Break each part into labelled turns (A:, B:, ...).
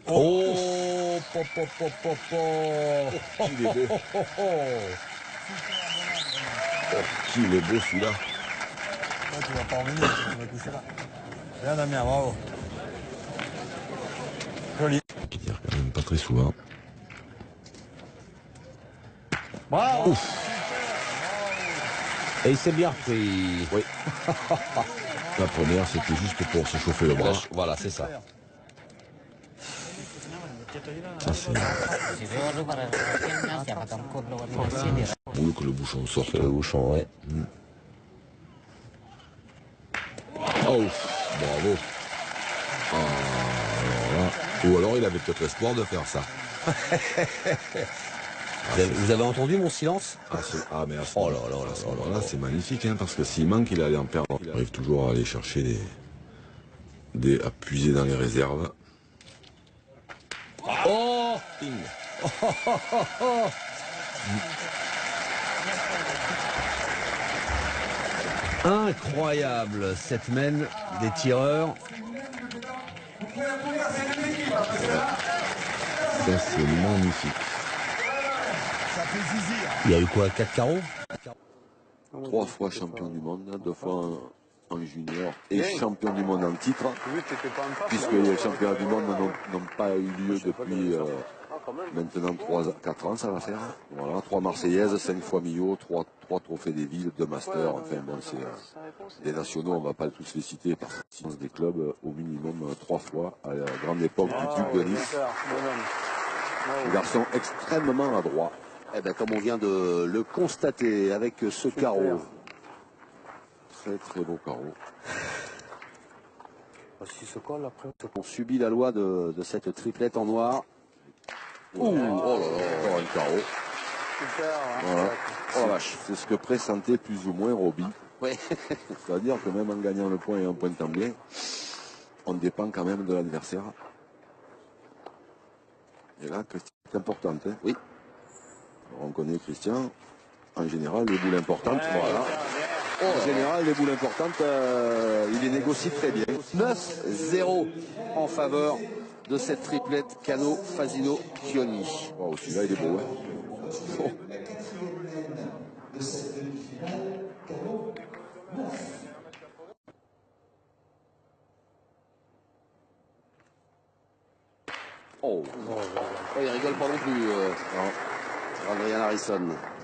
A: Oh, po, po, po, po, po.
B: Qu'il est beau. Oh, qu'il est beau celui-là.
A: Tu vas pas revenir, tu vas coucher là. Bien Damien, bravo. Joli.
B: Qui tire quand même pas très souvent.
A: Bravo.
C: Et il s'est bien repris.
B: Oui. La première, c'était juste pour se chauffer le bras.
C: Voilà, c'est ça.
B: Ça, c'est cool que le bouchon sorte.
C: Le bouchon, ouais.
B: Oh, bravo. Ah, alors là. Ou alors il avait peut-être l'espoir de faire ça.
C: Vous avez entendu mon silence?
B: Mais à ce
C: Oh là là
B: moment-là, c'est magnifique, hein, parce que s'il manque, il allait en perdre. Il arrive toujours à aller chercher à puiser dans les réserves.
C: Oh, ping. Incroyable cette mène des tireurs.
B: Ça, c'est magnifique.
C: Il y a eu quoi, 4 carreaux?
B: 3 fois champion du monde, 2 fois en junior et champion du monde en titre, puisque les championnats du monde n'ont pas eu lieu depuis maintenant 4 ans, ça va faire. Voilà, 3 Marseillaises, 5 fois Millau, 3 trophées des villes, 2 masters, enfin bon, c'est des nationaux, on ne va pas tous les citer, parce que c'est des clubs au minimum 3 fois, à la grande époque du Duc de Nice. Un garçon extrêmement adroit.
C: Eh bien, comme on vient de le constater avec ce carreau.
B: Très très beau carreau.
C: On subit la loi de cette triplette en noir.
B: Ouh, oh là là, encore un carreau.
A: Super.
B: Voilà. Oh la vache. C'est ce que pressentait plus ou moins Roby.
C: Oui.
B: C'est-à-dire que même en gagnant le point et en pointant bien, on dépend quand même de l'adversaire. Et là, Christian est importante. Hein.
C: Oui.
B: Alors, on connaît Christian. En général, les boules importantes, voilà. En général, les boules importantes, il les négocie très bien.
C: 9-0 en faveur de cette triplette Cano, Fasino, Chioni.
B: Wow, celui-là, il est beau. Hein.
C: Oh, il rigole pas non plus, Adrian Harrison.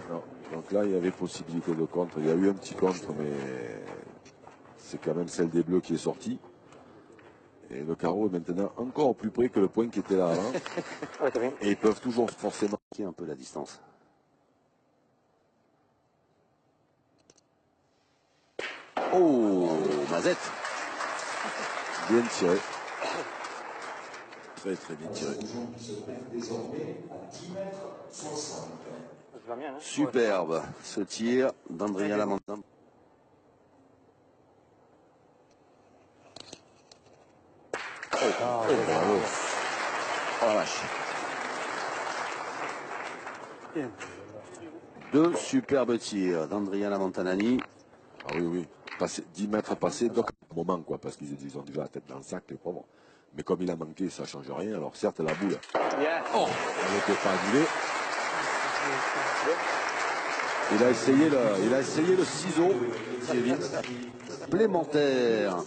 B: Non. Donc là, il y avait possibilité de contre. Il y a eu un petit contre, mais c'est quand même celle des Bleus qui est sortie. Et le carreau est maintenant encore plus près que le point qui était là avant. Et ils peuvent toujours forcément
C: Qui est un peu la distance. Oh, Mazette.
B: bien tiré. Très très bien tiré.
C: Superbe ce tir d'Andrea Lamontin.
B: Bravo.
C: Oh la vache. 2 superbes tirs d'Andrea Montanani.
B: Ah oui, oui. 10 mètres passés, donc un moment, quoi, parce qu'ils ont déjà la tête dans le sac, les pauvres. Mais comme il a manqué, ça ne change rien. Alors certes, la boule, elle n'était pas annulée. Il a essayé le ciseau, Kevin.
C: Supplémentaire.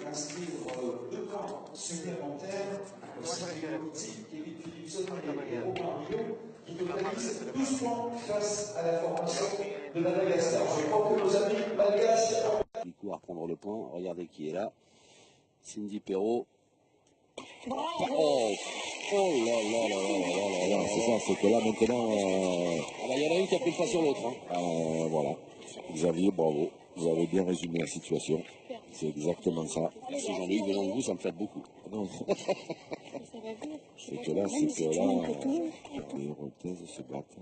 C: Du coup, à reprendre le point. Regardez qui est là. Cindy Perrault. Oh, oh là là là là là là là.
B: C'est ça, c'est que là maintenant,
C: Ah bah, il y en a une qui a pris le pas sur l'autre.
B: voilà. Xavier, bravo. Vous avez bien résumé la situation. C'est exactement ça.
C: Merci Jean-Luc, venant de vous, ça me flatte beaucoup.
B: Non. C'est que là, les Rotaises se battent.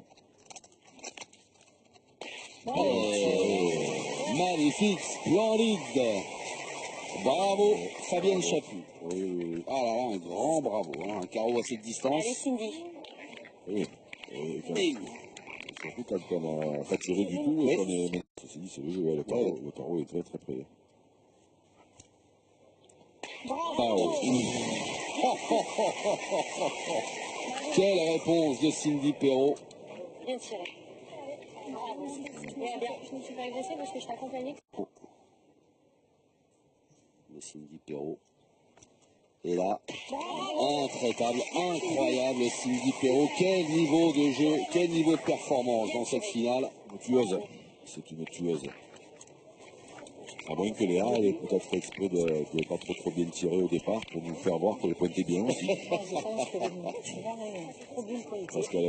C: Magnifique, splendide. Bravo, Fabienne Chaput.
B: Oui.
C: Ah là là, un grand bravo. Hein. Un carreau à cette distance.
B: Oui.
C: Et
B: Surtout quand on n'a pas tiré du tout et qu'on est. Ceci dit, c'est le jeu, le carreau est très très près.
C: bravo. Quelle réponse de Cindy Perrault.
D: Bien tiré. Je me suis pas agressée parce que je t'accompagnais.
C: De Cindy Perrault. Et là, intraitable, incroyable Cindy Perrault. Quel niveau de jeu, quel niveau de performance dans cette finale.
B: Une tueuse. C'est une tueuse. À moins que Léa ait peut-être fait exprès de ne pas trop bien tirer au départ pour nous faire voir qu'elle pointait bien aussi.
D: Je pense que c'est trop bien pointé.
B: Parce qu'elle